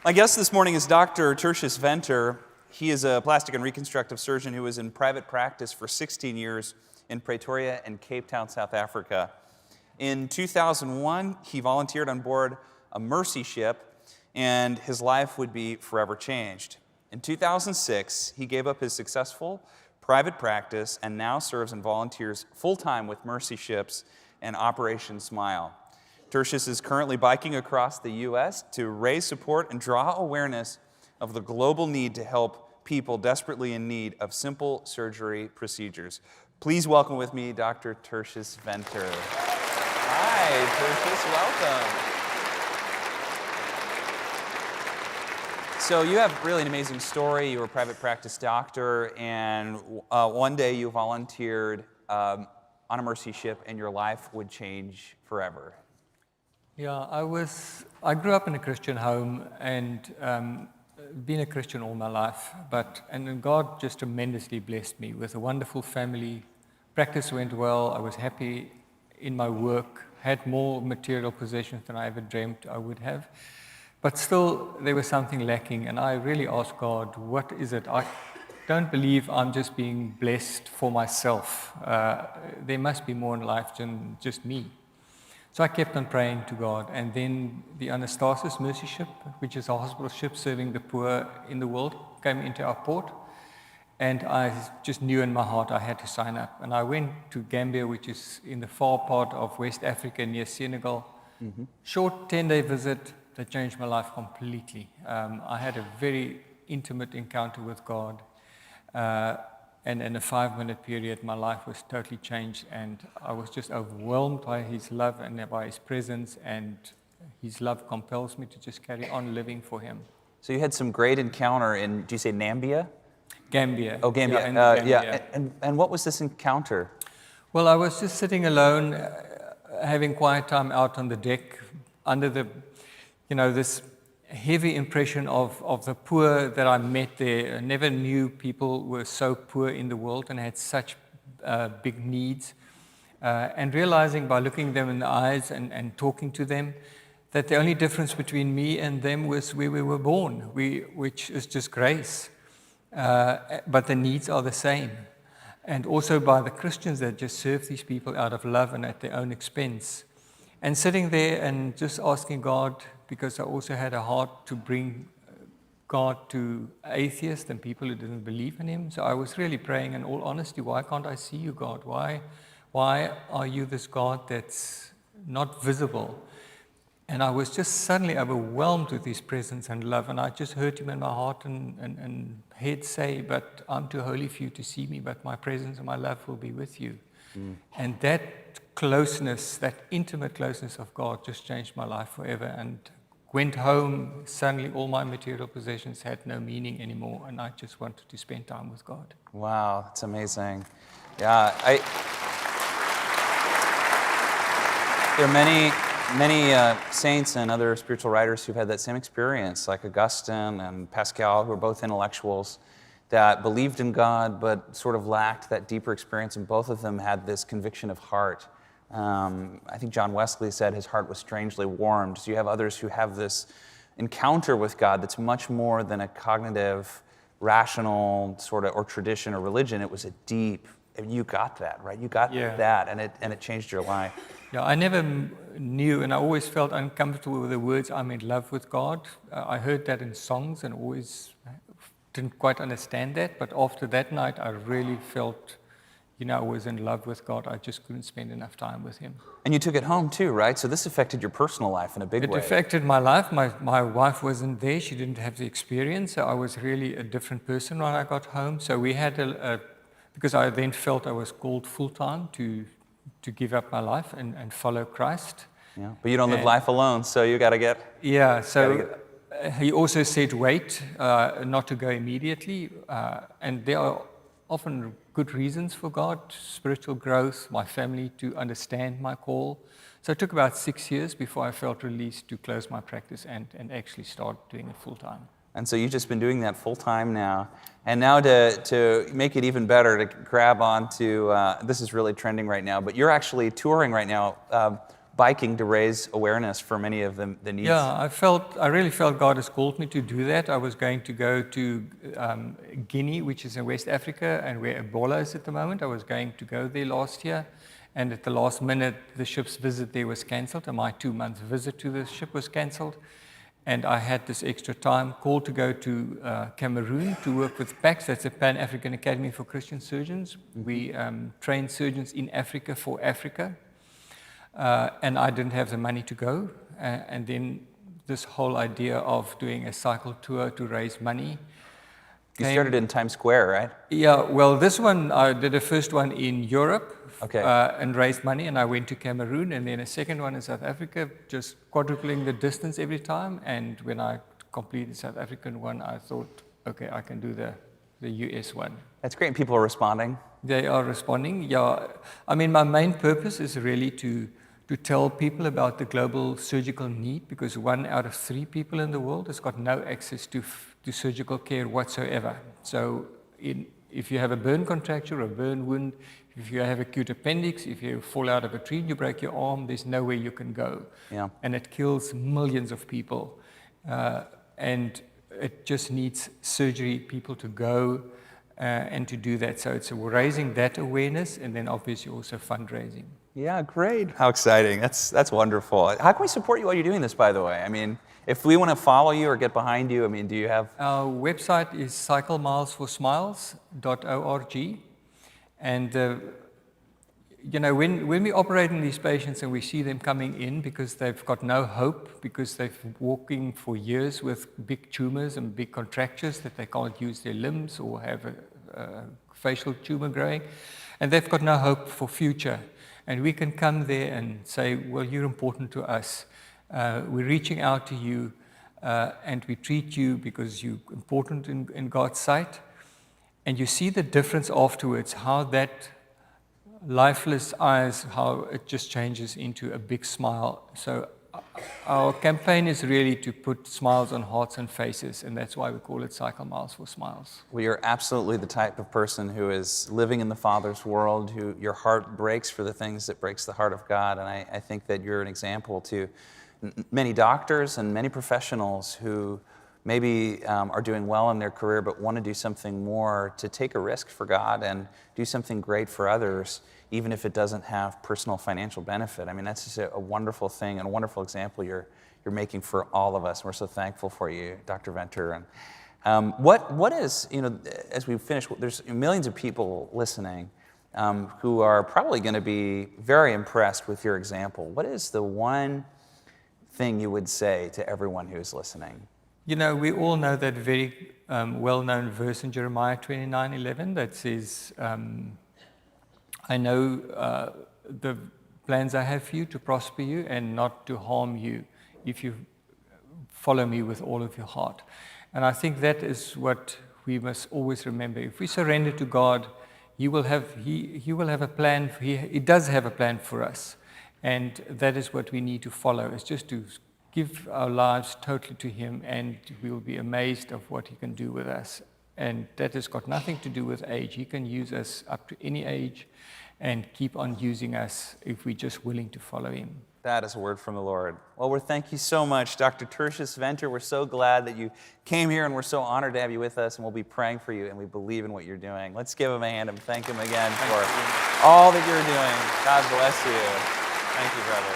My guest this morning is Dr. Tertius Venter. He is a plastic and reconstructive surgeon who was in private practice for 16 years in Pretoria and Cape Town, South Africa. In 2001, he volunteered on board a mercy ship, and his life would be forever changed. In 2006, he gave up his successful private practice and now serves and volunteers full-time with mercy ships and Operation Smile. Tertius is currently biking across the U.S. to raise support and draw awareness of the global need to help people desperately in need of simple surgery procedures. Please welcome with me Dr. Tertius Venter. Hi, Tertius, welcome. So you have really an amazing story. You were a private practice doctor, and one day you volunteered on a mercy ship, and your life would change forever. Yeah, I grew up in a Christian home and been a Christian all my life, and God just tremendously blessed me with a wonderful family. Practice went well. I was happy in my work, had more material possessions than I ever dreamt I would have. But still, there was something lacking, and I really asked God, what is it? I don't believe I'm just being blessed for myself. There must be more in life than just me. So I kept on praying to God, and then the Anastasis Mercy Ship, which is a hospital ship serving the poor in the world, came into our port, and I just knew in my heart I had to sign up. And I went to Gambia, which is in the far part of West Africa near Senegal. Short 10-day visit that changed my life completely. I had a very intimate encounter with God. And in a 5-minute period, my life was totally changed, and I was just overwhelmed by His love and by His presence, and His love compels me to just carry on living for Him. So you had some great encounter in, do you say Nambia? Gambia. Oh, Gambia. Gambia. And what was this encounter? Well, I was just sitting alone, having quiet time out on the deck, under the, this heavy impression of the poor that I met there. I never knew people were so poor in the world and had such big needs. And realizing by looking them in the eyes and talking to them that the only difference between me and them was where we were born, which is just grace. But the needs are the same. And also by the Christians that just serve these people out of love and at their own expense. And sitting there and just asking God, because I also had a heart to bring God to atheists and people who didn't believe in Him. So I was really praying in all honesty, why can't I see you, God? Why are you this God that's not visible? And I was just suddenly overwhelmed with His presence and love, and I just heard Him in my heart and head say, but I'm too holy for you to see me, but my presence and my love will be with you. And that closeness, that intimate closeness of God just changed my life forever. And went home, suddenly all my material possessions had no meaning anymore, and I just wanted to spend time with God. Wow, that's amazing. Yeah, there are many saints and other spiritual writers who've had that same experience, like Augustine and Pascal, who are both intellectuals that believed in God but sort of lacked that deeper experience, and both of them had this conviction of heart. I think John Wesley said his heart was strangely warmed. So you have others who have this encounter with God that's much more than a cognitive, rational sort of, or tradition or religion. It was a deep, and you got that, right? You got that, and it changed your life. Yeah, I never knew, and I always felt uncomfortable with the words, I'm in love with God. I heard that in songs and always didn't quite understand that, but after that night, I really felt I was in love with God. I just couldn't spend enough time with Him. And you took it home too, right? So this affected your personal life in a big way. It affected my life. My wife wasn't there. She didn't have the experience. So I was really a different person when I got home. So we had because I then felt I was called full-time to give up my life and follow Christ. Yeah, but you don't live life alone, so you got to get... Yeah, so He also said wait, not to go immediately. And there are often good reasons for God, spiritual growth, my family to understand my call. So it took about 6 years before I felt released to close my practice and actually start doing it full time. And so you've just been doing that full time now. And now to make it even better, to grab onto, this is really trending right now, but you're actually touring right now biking to raise awareness for many of the needs. Yeah, I really felt God has called me to do that. I was going to go to Guinea, which is in West Africa, and where Ebola is at the moment. I was going to go there last year, and at the last minute, the ship's visit there was cancelled, and my 2-month visit to the ship was cancelled. And I had this extra time, called to go to Cameroon to work with PACS, that's the Pan-African Academy for Christian Surgeons. We train surgeons in Africa for Africa. And I didn't have the money to go. And then this whole idea of doing a cycle tour to raise money. You started in Times Square, right? Yeah, well, this one, I did the first one in Europe and raised money, and I went to Cameroon, and then a second one in South Africa, just quadrupling the distance every time. And when I completed the South African one, I thought, okay, I can do the US one. That's great. People are responding. They are responding, yeah. I mean, my main purpose is really to tell people about the global surgical need, because 1 out of 3 people in the world has got no access to surgical care whatsoever. So if you have a burn contracture, a burn wound, if you have acute appendix, if you fall out of a tree and you break your arm, there's nowhere you can go. Yeah. And it kills millions of people. And it just needs surgery people to go and to do that. So it's raising that awareness, and then obviously also fundraising. Yeah, great. How exciting. That's wonderful. How can we support you while you're doing this, by the way? I mean, if we want to follow you or get behind you, I mean, do you have... Our website is cyclemilesforsmiles.org. And, you know, when we operate on these patients and we see them coming in because they've got no hope, because they've been walking for years with big tumors and big contractures that they can't use their limbs or have a facial tumor growing, and they've got no hope for future. And we can come there and say, well, you're important to us. We're reaching out to you, and we treat you because you're important in God's sight. And you see the difference afterwards, how that lifeless eyes, how it just changes into a big smile. So our campaign is really to put smiles on hearts and faces, and that's why we call it Cycle Miles for Smiles. Well, you're absolutely the type of person who is living in the Father's world, who your heart breaks for the things that breaks the heart of God, and I think that you're an example to many doctors and many professionals who maybe are doing well in their career but want to do something more, to take a risk for God and do something great for others, even if it doesn't have personal financial benefit. I mean, that's just a wonderful thing and a wonderful example you're making for all of us. We're so thankful for you, Dr. Venter. And what is, you know, as we finish, there's millions of people listening who are probably going to be very impressed with your example. What is the one thing you would say to everyone who's listening? You know, we all know that very well-known verse in Jeremiah 29:11 that says, I know the plans I have for you to prosper you and not to harm you if you follow me with all of your heart. And I think that is what we must always remember. If we surrender to God, He will have a plan. He does have a plan for us. And that is what we need to follow. It's just to give our lives totally to Him, and we will be amazed of what He can do with us. And that has got nothing to do with age. He can use us up to any age and keep on using us if we're just willing to follow Him. That is a word from the Lord. Well, thank you so much, Dr. Tertius Venter. We're so glad that you came here, and we're so honored to have you with us, and we'll be praying for you, and we believe in what you're doing. Let's give him a hand and thank him again for all that you're doing. God bless you. Thank you, brother.